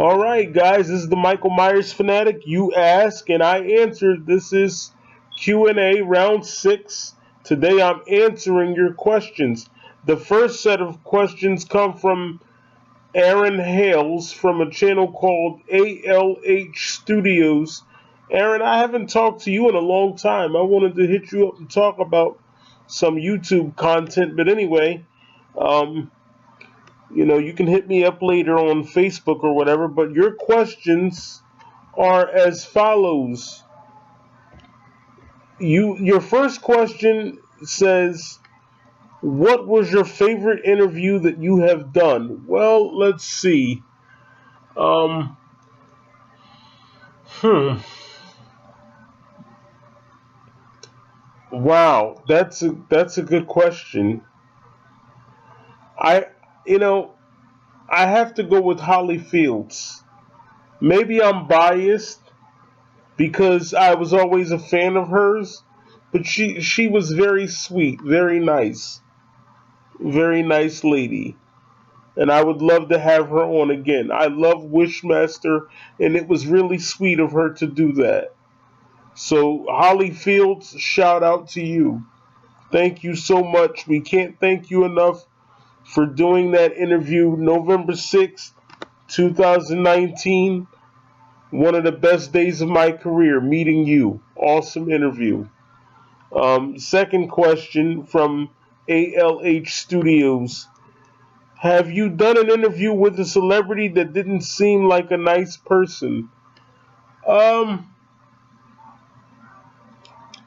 All right, guys, this is the Michael Myers Fanatic. You ask and I answer. This is Q&A round 6. Today I'm answering your questions. The first set of questions come from Aaron Hales from a channel called ALH Studios. Aaron, I haven't talked to you in a long time. I wanted to hit you up and talk about some YouTube content, but anyway, um, you can hit me up later on Facebook or whatever, but your questions are as follows. Your first question says, what was your favorite interview that you have done? Well, let's see. Um, hmm. Wow, that's a good question. I you know I have to go with Holly Fields. Maybe I'm biased because I was always a fan of hers, but she was very sweet, very nice lady, and I would love to have her on again. I love Wishmaster, and it was really sweet of her to do that. So Holly Fields, shout out to you. Thank you so much. We can't thank you enough for doing that interview November 6th, 2019. One of the best days of my career, meeting you. Awesome interview. Second question from ALH Studios. Have you done an interview with a celebrity that didn't seem like a nice person? Um,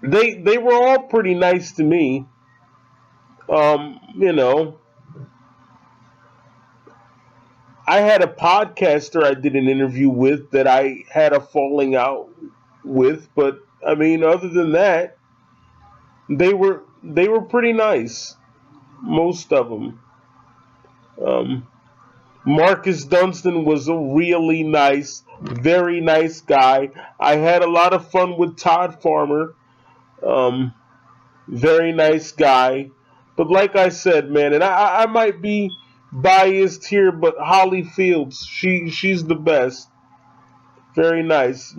they were all pretty nice to me. Um, you know, I had a podcaster I did an interview with that I had a falling out with, but I mean, other than that, they were pretty nice, most of them. Um, Marcus Dunstan was a really nice, very nice guy. I had a lot of fun with Todd Farmer. Um, Very nice guy. But like I said, man, and I might be biased here, but Holly Fields, she's the best. Very nice.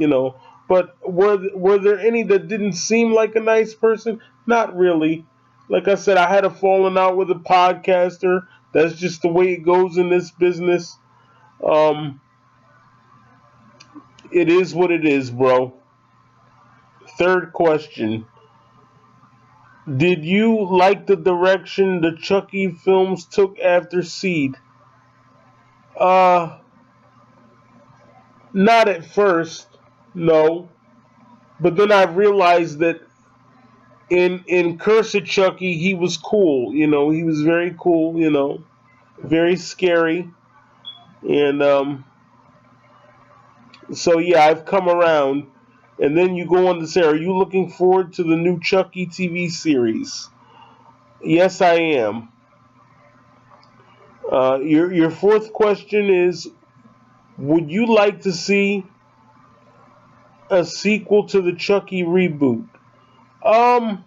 But were there any that didn't seem like a nice person? Not really. Like I said, I had a falling out with a podcaster. That's just the way it goes in this business. Um, it is what it is, bro. Third question. Did you like the direction the Chucky films took after Seed? Uh, Not at first, no. But then I realized that in Curse of Chucky, he was cool. He was very cool. Very scary. And so yeah, I've come around. And then you go on to say, are you looking forward to the new Chucky TV series? Yes, I am. Your fourth question is, would you like to see a sequel to the Chucky reboot? Um,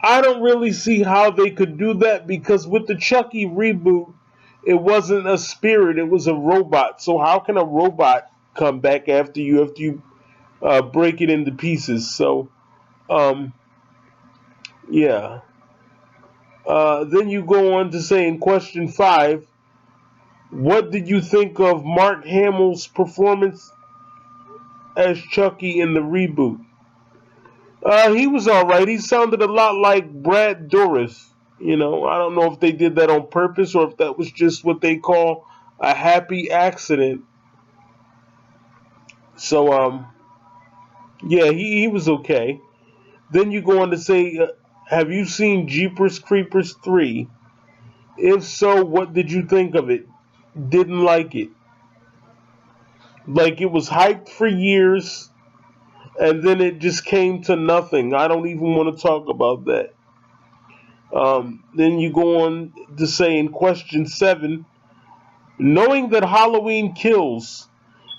I don't really see how they could do that because with the Chucky reboot, it wasn't a spirit; it was a robot. So how can a robot come back after you break it into pieces? So, um, yeah. Then you go on to say in question 5, what did you think of Mark Hamill's performance as Chucky in the reboot? He was alright. He sounded a lot like Brad Dourif. I don't know if they did that on purpose or if that was just what they call a happy accident. So, yeah, he was okay. Then you go on to say, have you seen Jeepers Creepers 3? If so, what did you think of it? Didn't like it. Like, it was hyped for years, and then it just came to nothing. I don't even want to talk about that. Then you go on to say in question 7, knowing that Halloween Kills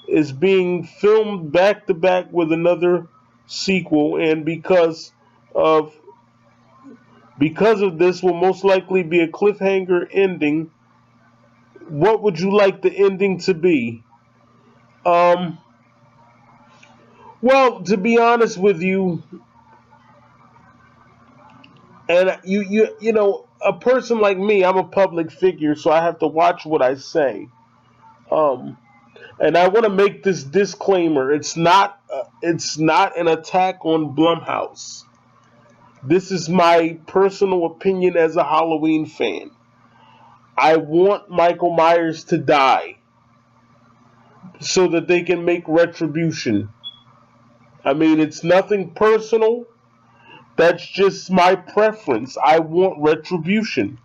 is being filmed back to back with another sequel, and of because of this will most likely be a cliffhanger ending. What would you like the ending to be? Um, well, to be honest with you, and you know, a person like me, I'm a public figure, so I have to watch what I say. Um, and I want to make this disclaimer: it's not an attack on Blumhouse. This is my personal opinion as a Halloween fan. I want Michael Myers to die so that they can make retribution. I mean, it's nothing personal. That's just my preference. I want retribution.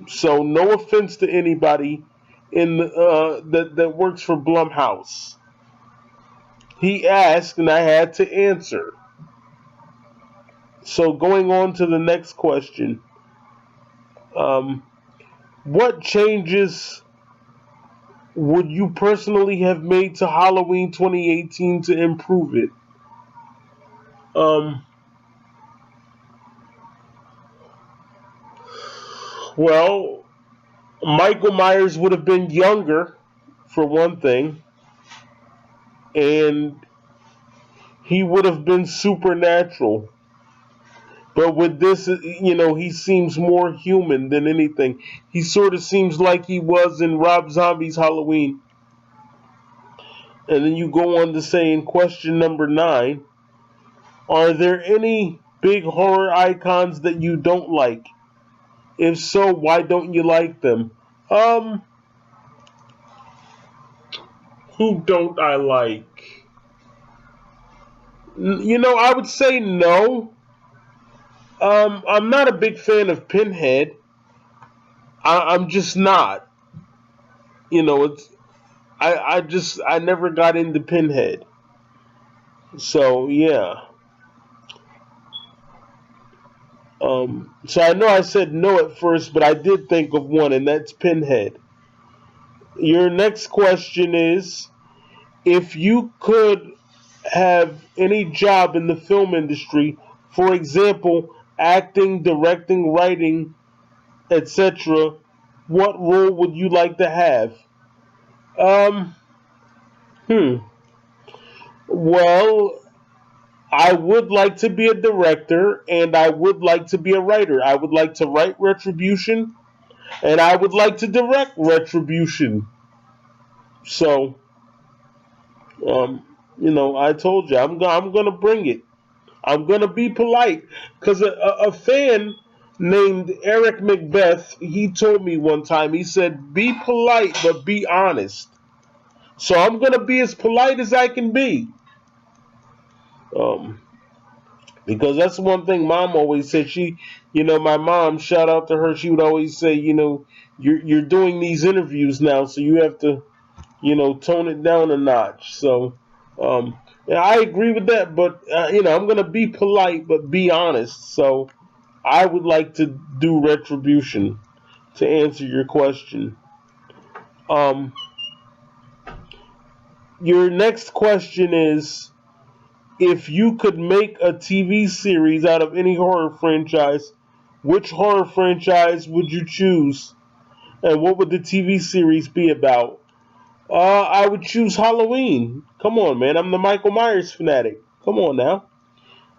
So no offense to anybody in that works for Blumhouse. He asked, and I had to answer. So going on to the next question, what changes would you personally have made to Halloween 2018 to improve it? Well, Michael Myers would have been younger, for one thing, and he would have been supernatural. But with this, you know, he seems more human than anything. He sort of seems like he was in Rob Zombie's Halloween. And then you go on to say in question number 9, are there any big horror icons that you don't like? If so, why don't you like them? Who don't I like? You know, I would say no. I'm not a big fan of Pinhead. I'm just not. You know, I never got into Pinhead. So yeah. So I know I said no at first, but I did think of one, and that's Pinhead. Your next question is, if you could have any job in the film industry, for example, acting, directing, writing, etc., what role would you like to have? Um, well, I would like to be a director, and I would like to be a writer. I would like to write Retribution, and I would like to direct Retribution. So, you know, I told you, I'm gonna bring it. I'm gonna be polite, because a fan named Eric Macbeth, he told me one time, he said, be polite, but be honest. So I'm gonna be as polite as I can be. Because that's one thing Mom always said. She, you know, my mom, shout out to her, she would always say, you know, you're doing these interviews now, so you have to, you know, tone it down a notch. So, yeah, I agree with that, but, you know, I'm going to be polite, but be honest. So, I would like to do Retribution, to answer your question. Your next question is, if you could make a TV series out of any horror franchise, which horror franchise would you choose? And what would the TV series be about? I would choose Halloween. Come on, man. I'm the Michael Myers fanatic. Come on now.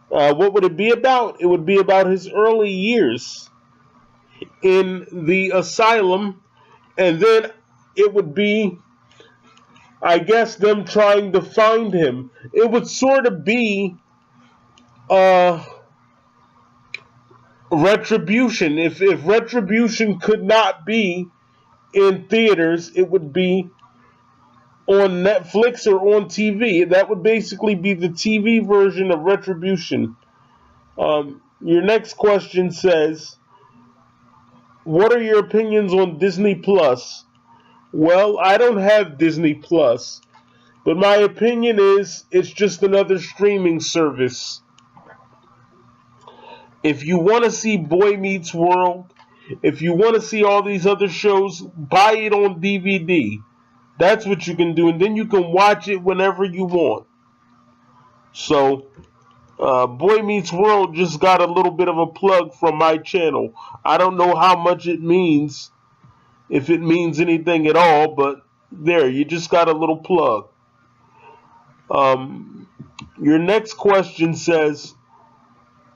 What would it be about? It would be about his early years in the asylum, and then it would be, I guess, them trying to find him. It would sort of be Retribution. If Retribution could not be in theaters, it would be on Netflix or on TV. That would basically be the TV version of Retribution. Your next question says, what are your opinions on Disney Plus? Well, I don't have Disney Plus, but my opinion is it's just another streaming service. If you want to see Boy Meets World, if you want to see all these other shows, buy it on DVD. That's what you can do, and then you can watch it whenever you want. So, Boy Meets World just got a little bit of a plug from my channel. I don't know how much it means, if it means anything at all, but there, you just got a little plug. Your next question says,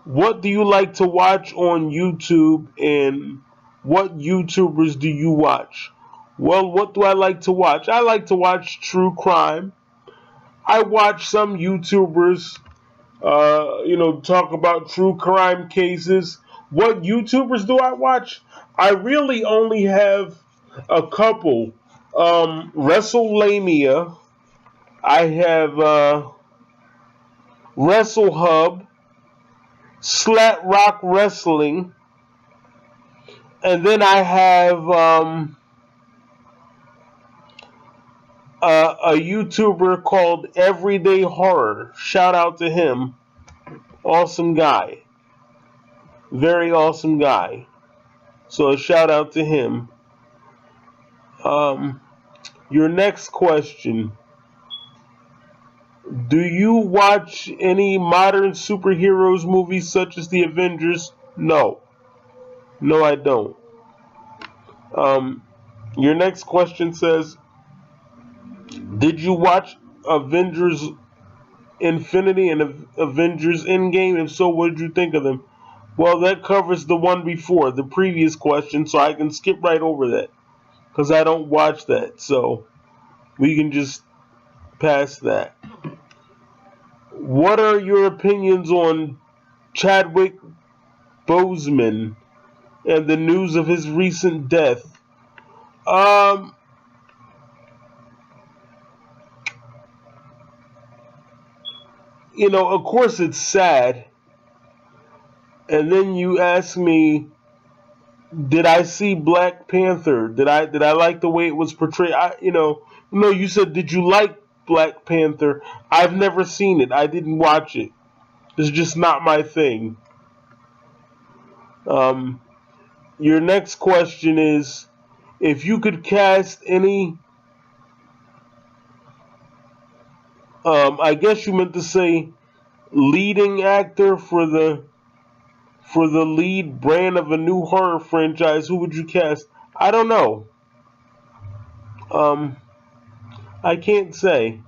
what do you like to watch on YouTube, and what YouTubers do you watch? Well, what do I like to watch? I like to watch true crime. I watch some YouTubers, talk about true crime cases. What YouTubers do I watch? I really only have a couple. WrestleLamia. I have WrestleHub, Slat Rock Wrestling, and then I have a YouTuber called Everyday Horror. Shout out to him. Awesome guy. Very awesome guy. So a shout out to him. Your next question. Do you watch any modern superheroes movies such as the Avengers? No. No, I don't. Your next question says, did you watch Avengers Infinity and Avengers Endgame? If so, what did you think of them? Well, that covers the one before, the previous question, so I can skip right over that because I don't watch that. So we can just pass that. What are your opinions on Chadwick Boseman and the news of his recent death? Of course it's sad. And then you ask me, did I see Black Panther? Did I like the way it was portrayed? You said, did you like Black Panther? I've never seen it. I didn't watch it. It's just not my thing. Your next question is, if you could cast any, I guess you meant to say leading actor for the lead brand of a new horror franchise, who would you cast? I don't know. I can't say.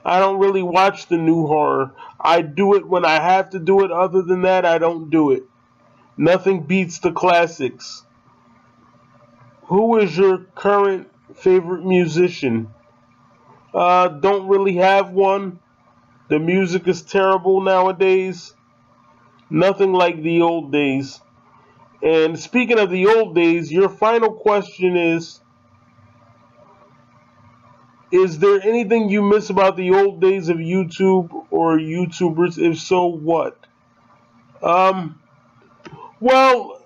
I don't really watch the new horror. I do it when I have to do it. Other than that, I don't do it. Nothing beats the classics. Who is your current favorite musician? Don't really have one. The music is terrible nowadays. Nothing like the old days. And speaking of the old days, your final question is there anything you miss about the old days of YouTube or YouTubers? If so, what? Well,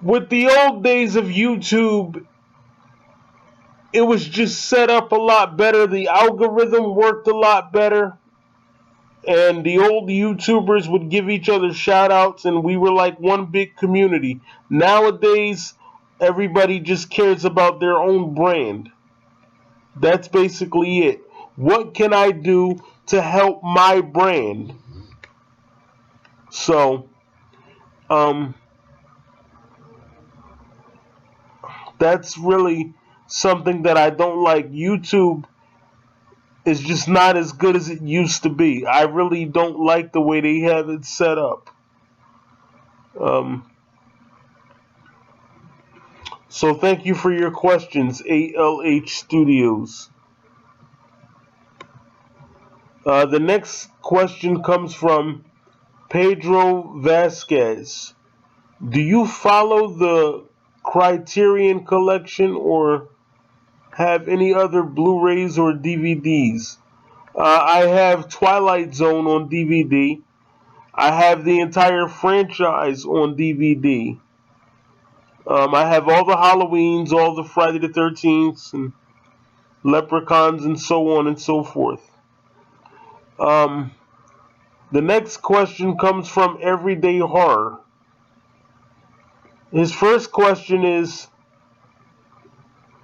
with the old days of YouTube, it was just set up a lot better. The algorithm worked a lot better. And the old YouTubers would give each other shout outs, and we were like one big community. Nowadays, everybody just cares about their own brand. That's basically it. What can I do to help my brand? So, that's really something that I don't like. YouTube is just not as good as it used to be. I really don't like the way they have it set up. So thank you for your questions, ALH Studios. The next question comes from Pedro Vasquez. Do you follow the Criterion Collection or have any other Blu-rays or DVDs? I have Twilight Zone on DVD. I have the entire franchise on DVD. I have all the Halloweens, all the Friday the 13th, and Leprechauns, and so on and so forth. The next question comes from Everyday Horror. His first question is,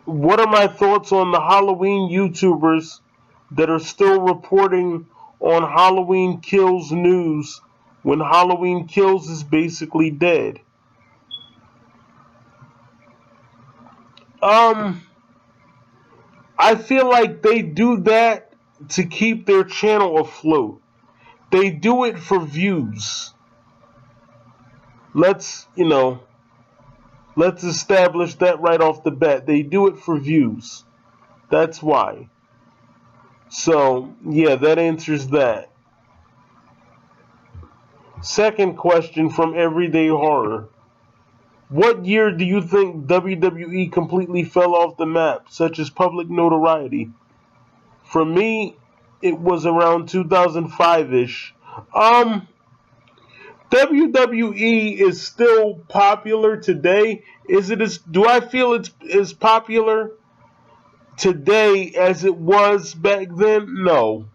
what are my thoughts on the Halloween YouTubers that are still reporting on Halloween Kills news when Halloween Kills is basically dead? Um, I feel like they do that to keep their channel afloat. They do it for views. Let's, let's establish that right off the bat. They do it for views. That's why. So, yeah, that answers that. Second question from Everyday Horror. What year do you think WWE completely fell off the map, such as public notoriety? For me, it was around 2005-ish. WWE is still popular today. Do I feel it's as popular today as it was back then? No.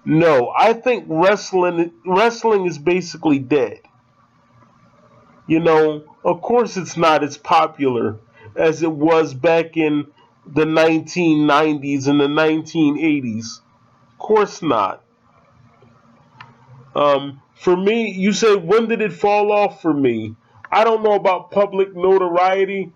No, I think wrestling is basically dead. Of course it's not as popular as it was back in the 1990s and the 1980s. Of course not. For me, you say, when did it fall off for me? I don't know about public notoriety,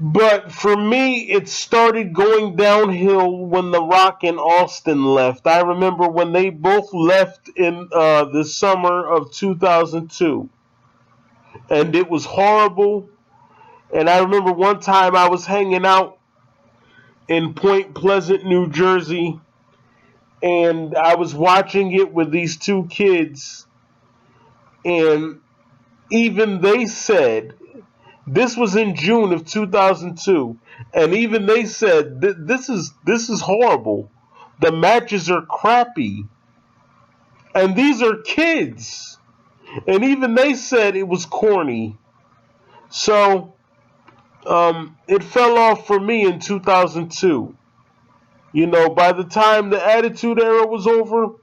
but for me, it started going downhill when The Rock and Austin left. I remember when they both left in the summer of 2002. And it was horrible. And I remember one time I was hanging out in Point Pleasant, New Jersey, and I was watching it with these two kids, and even they said, this was in June of 2002, and even they said, this is horrible. The matches are crappy. And these are kids. And even they said it was corny. So, it fell off for me in 2002. By the time the Attitude Era was over,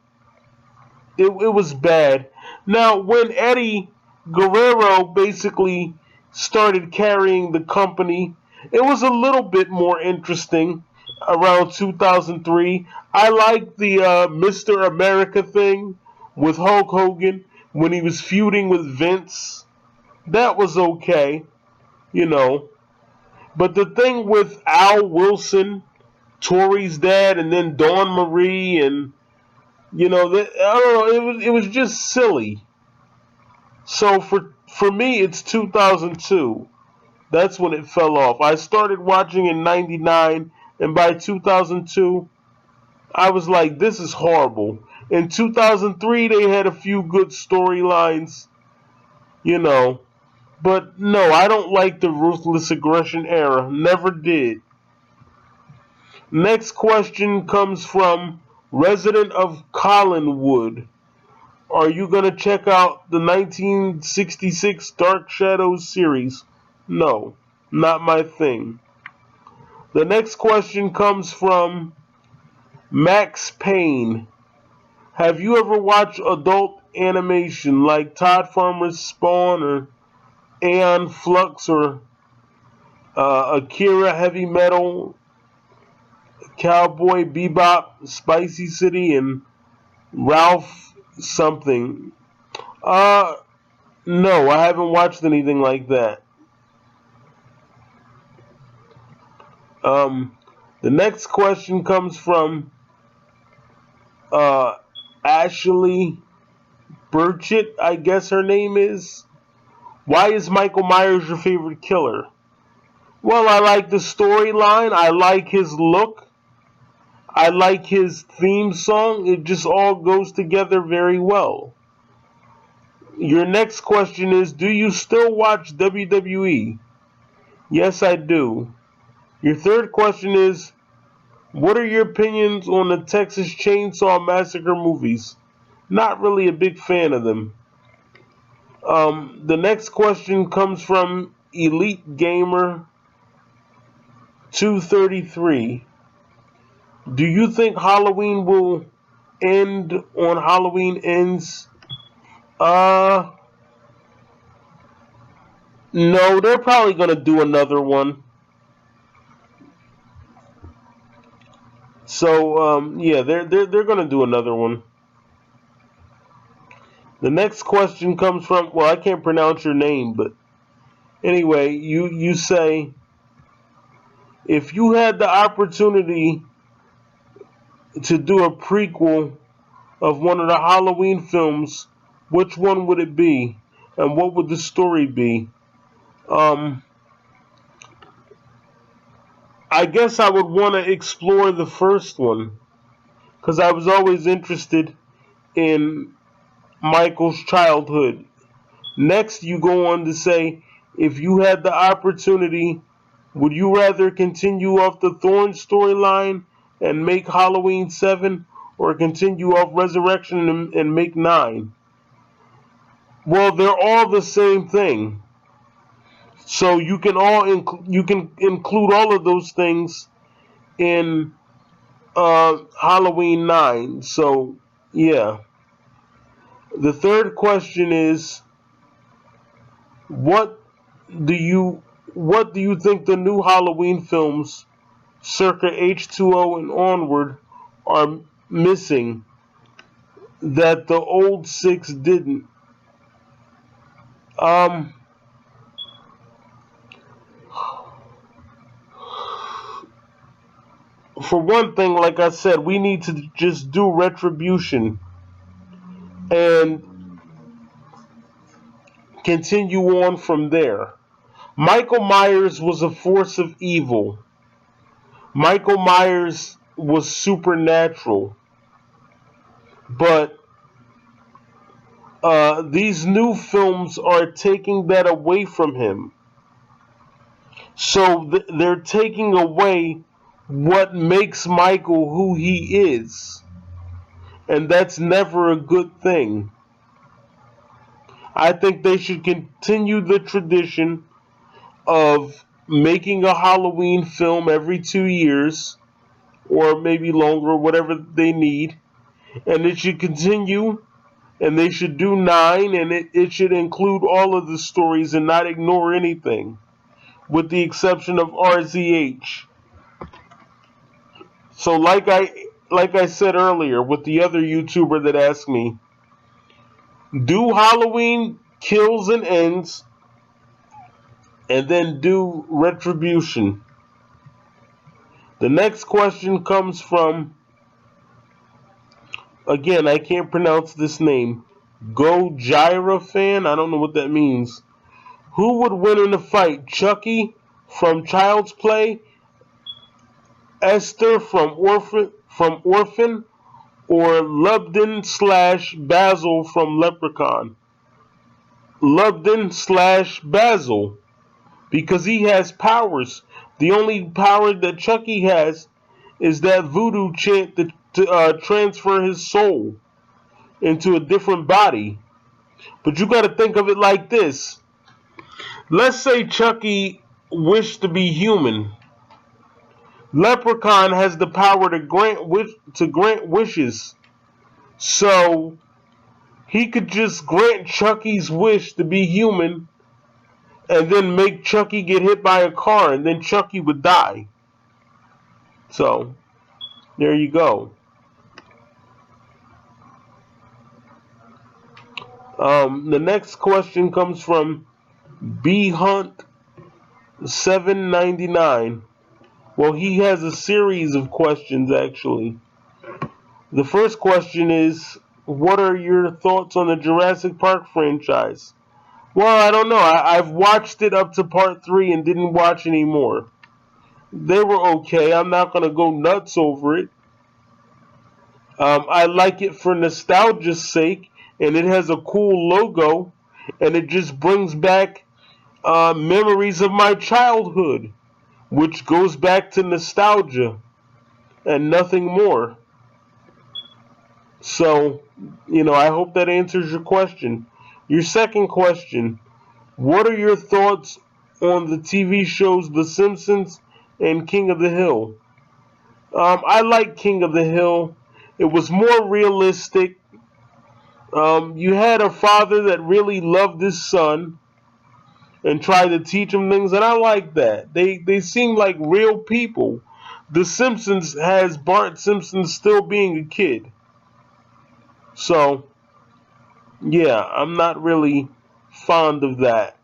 it was bad. Now, when Eddie Guerrero basically started carrying the company, it was a little bit more interesting around 2003. I liked the Mr. America thing with Hulk Hogan when he was feuding with Vince. That was okay, But the thing with Al Wilson, Tori's dad, and then Dawn Marie, and I don't know, it was just silly. So for me, it's 2002. That's when it fell off. I started watching in 99, and by 2002, I was like, this is horrible. In 2003, they had a few good storylines, But no, I don't like the Ruthless Aggression era. Never did. Next question comes from Resident of Collinwood. Are you going to check out the 1966 Dark Shadows series? No, not my thing. The next question comes from Max Payne. Have you ever watched adult animation like Todd Farmer's Spawn or Aeon Flux or Akira Heavy Metal, Cowboy Bebop, Spicy City, and Ralph something? No, I haven't watched anything like that. The next question comes from Ashley Burchett, I guess her name is. Why is Michael Myers your favorite killer? Well, I like the storyline. I like his look. I like his theme song. It just all goes together very well. Your next question is, do you still watch WWE? Yes, I do. Your third question is, what are your opinions on the Texas Chainsaw Massacre movies? Not really a big fan of them. The next question comes from Elite Gamer 233. Do you think Halloween will end on Halloween Ends? No, they're probably gonna do another one. So yeah, they're gonna do another one. The next question comes from, well, I can't pronounce your name, but anyway, you say, If you had the opportunity to do a prequel of one of the Halloween films, which one would it be? And what would the story be? Um, I guess I would want to explore the first one because I was always interested in Michael's childhood. Next, you go on to say, if you had the opportunity, would you rather continue off the Thorn storyline and make Halloween 7 or continue off Resurrection and make 9? Well, they're all the same thing. So you can you can include all of those things in Halloween 9. So, yeah. The third question is what do you think the new Halloween films circa H2O and onward are missing that the old 6 didn't? For one thing, like I said, we need to just do Retribution and continue on from there. Michael Myers was a force of evil. Michael Myers was supernatural. But these new films are taking that away from him. So they're taking away what makes Michael who he is. And that's never a good thing. I think they should continue the tradition of making a Halloween film every 2 years, or maybe longer, whatever they need. And it should continue, and they should do 9, and it should include all of the stories and not ignore anything, with the exception of RZH. So like I said earlier with the other YouTuber that asked me, do Halloween kills and ends, and then do Retribution. The next question comes from, again, I can't pronounce this name, Gojira fan? I don't know what that means. Who would win in a fight? Chucky from Child's Play, Esther from Orphan, or Lubden / Basil from Leprechaun? Lubden / Basil, because he has powers. The only power that Chucky has is that voodoo chant to transfer his soul into a different body. But you got to think of it like this. Let's say Chucky wished to be human. Leprechaun has the power to grant wishes. So he could just grant Chucky's wish to be human and then make Chucky get hit by a car, and then Chucky would die. So there you go. The next question comes from B Hunt 799. Well, he has a series of questions actually. The first question is, what are your thoughts on the Jurassic Park franchise? Well, I don't know. I've watched it up to part 3 and didn't watch any more. They were okay. I'm not going to go nuts over it. I like it for nostalgia's sake, and it has a cool logo, and it just brings back memories of my childhood, which goes back to nostalgia and nothing more. So, I hope that answers your question. Your second question, what are your thoughts on the TV shows The Simpsons and King of the Hill? I like King of the Hill. It was more realistic. You had a father that really loved his son and tried to teach him things, and I like that. They seem like real people. The Simpsons has Bart Simpson still being a kid. So, yeah, I'm not really fond of that.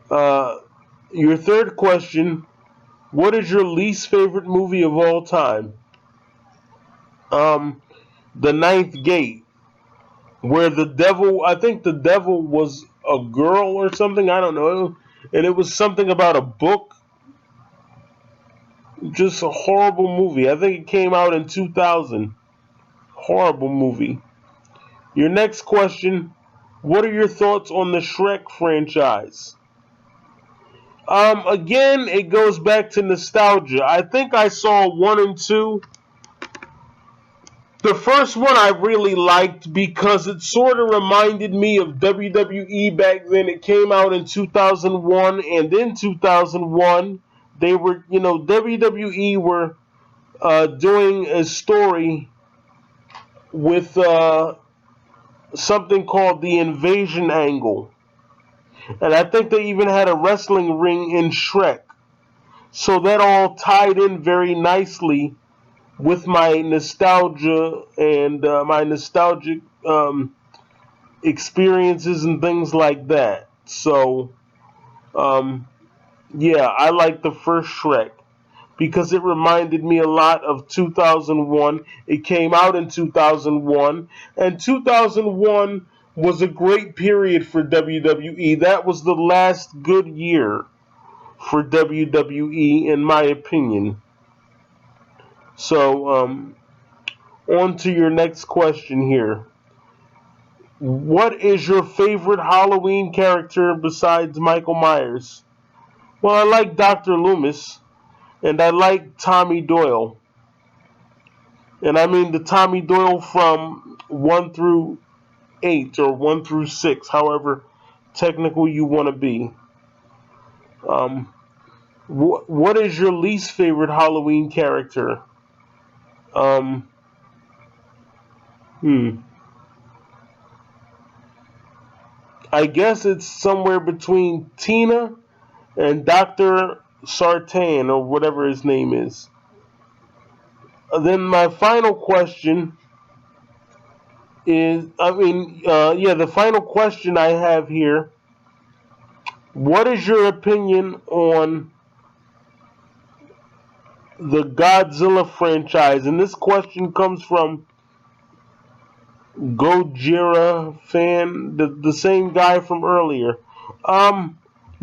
Your third question, What is your least favorite movie of all time? Um, The Ninth Gate, where the devil, I think the devil was a girl or something, I don't know. And it was something about a book. Just a horrible movie. I think it came out in 2000. Horrible movie. Your next question, what are your thoughts on the Shrek franchise? Again, it goes back to nostalgia. I think I saw 1 and 2. The first one I really liked because it sort of reminded me of WWE back then. It came out in 2001, and in 2001, they were, WWE were doing a story with something called the Invasion Angle. And I think they even had a wrestling ring in Shrek. So that all tied in very nicely with my nostalgia and my nostalgic experiences and things like that. So, yeah, I like the first Shrek because it reminded me a lot of 2001. It came out in 2001, and 2001 was a great period for WWE. That was the last good year for WWE, in my opinion. So, on to your next question here. What is your favorite Halloween character besides Michael Myers? Well, I like Dr. Loomis, and I like Tommy Doyle. And I mean the Tommy Doyle from 1 through 8 or 1 through 6, however technical you want to be. What is your least favorite Halloween character? I guess it's somewhere between Tina and Dr. Sartain or whatever his name is. Then my final question is, the final question I have here. What is your opinion on the Godzilla franchise? And this question comes from Gojira fan, the same guy from earlier.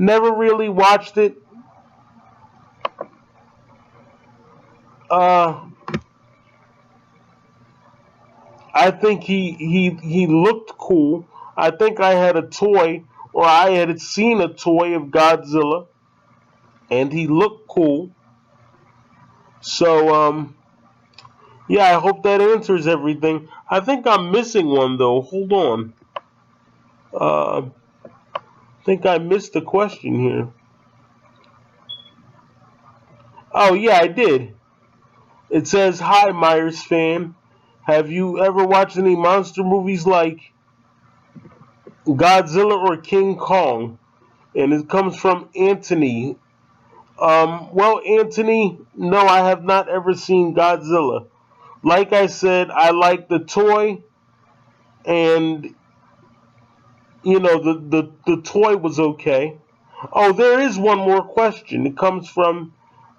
Never really watched it. I think he looked cool. I think I had a toy, or I had seen a toy of Godzilla, and he looked cool. So, yeah, I hope that answers everything. I think I'm missing one, though. Hold on. I think I missed the question here. Oh, yeah, I did. It says, "Hi, Myers fan. Have you ever watched any monster movies like Godzilla or King Kong?" And it comes from Anthony. Well, Anthony, no, I have not ever seen Godzilla. Like I said, I like the toy, and the toy was okay. Oh, there is one more question. It comes from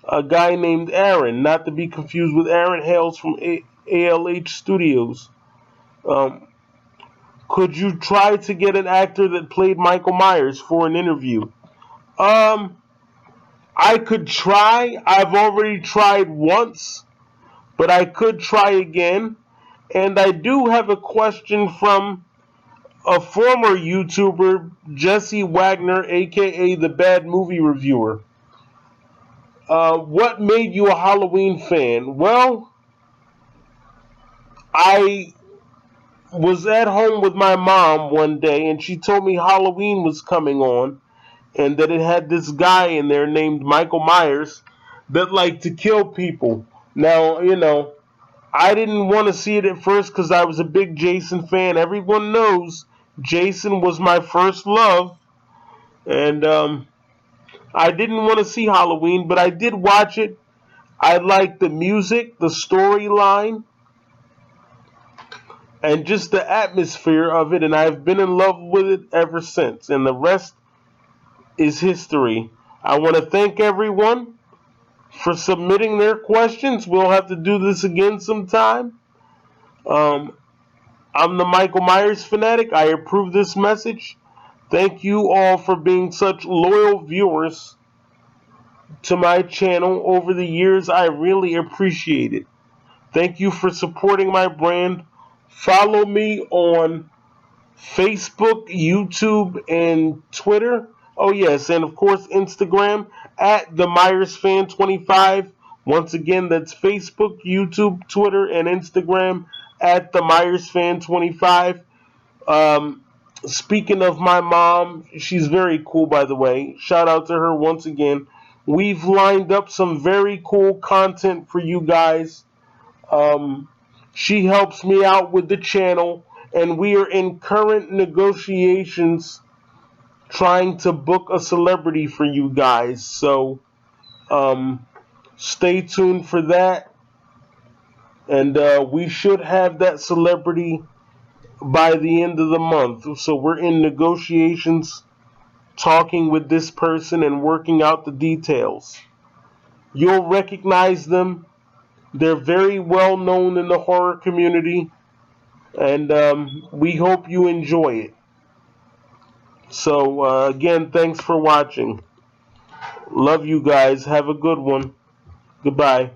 a guy named Aaron, not to be confused with Aaron Hales from ALH Studios. Could you try to get an actor that played Michael Myers for an interview? I could try. I've already tried once, but I could try again. And I do have a question from a former YouTuber, Jesse Wagner, aka the Bad Movie Reviewer. What made you a Halloween fan? Well, I was at home with my mom one day, and she told me Halloween was coming on, and that it had this guy in there named Michael Myers that liked to kill people. Now, I didn't want to see it at first because I was a big Jason fan. Everyone knows Jason was my first love, and I didn't want to see Halloween, but I did watch it. I liked the music, the storyline, and just the atmosphere of it, and I've been in love with it ever since, and the rest is history. I want to thank everyone for submitting their questions. We'll have to do this again sometime. I'm the Michael Myers fanatic. I approve this message. Thank you all for being such loyal viewers to my channel over the years. I really appreciate it. Thank you for supporting my brand. Follow me on Facebook, YouTube, and Twitter. Oh yes, and of course Instagram at the Myers Fan 25. Once again, that's Facebook, YouTube, Twitter, and Instagram at the Myers Fan 25. Speaking of my mom, she's very cool, by the way. Shout out to her once again. We've lined up some very cool content for you guys. She helps me out with the channel, and we are in current negotiations trying to book a celebrity for you guys. So stay tuned for that. And we should have that celebrity by the end of the month. So we're in negotiations, talking with this person and working out the details. You'll recognize them. They're very well known in the horror community, and we hope you enjoy it. So again, thanks for watching. Love you guys. Have a good one. Goodbye.